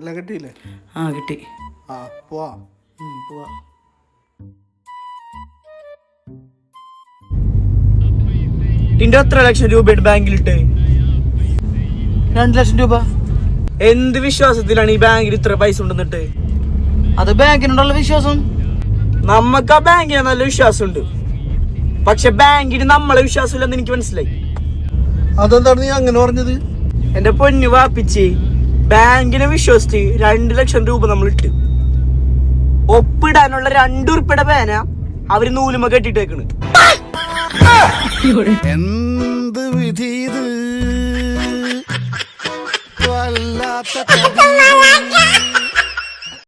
എല്ലാം കിട്ടിയില്ലേ? ആ കിട്ടി. ആ പോവാ. പോവാ. നിന്റെ എത്ര ലക്ഷം രൂപയുടെ ബാങ്കിലിട്ട്? 2 ലക്ഷം രൂപ. എന്ത് വിശ്വാസത്തിലാണ് ഈ ബാങ്കിൽ ഇത്ര പൈസ ഉണ്ടെന്നിട്ട്? അത് ബാങ്കിനോടുള്ള വിശ്വാസം. നമുക്ക് ആ ബാങ്കിന് നല്ല വിശ്വാസമുണ്ട്, പക്ഷെ ബാങ്കിന് നമ്മളെ വിശ്വാസമില്ലെന്ന് എനിക്ക് മനസ്സിലായി. അതെന്താണ് നീ അങ്ങനെ പറഞ്ഞത്? എന്റെ പൊന്നു വാപ്പിച്ച്, ബാങ്കിനെ വിശ്വസിച്ച് 2 ലക്ഷം രൂപ നമ്മൾ ഇട്ട്, ഒപ്പിടാനുള്ള 2 ഉറുപ്പിയുടെ പേന അവര് നൂലുമ കെട്ടിട്ടേക്കണ്. എന്ത് വിധി ഇത്, വല്ലാത്ത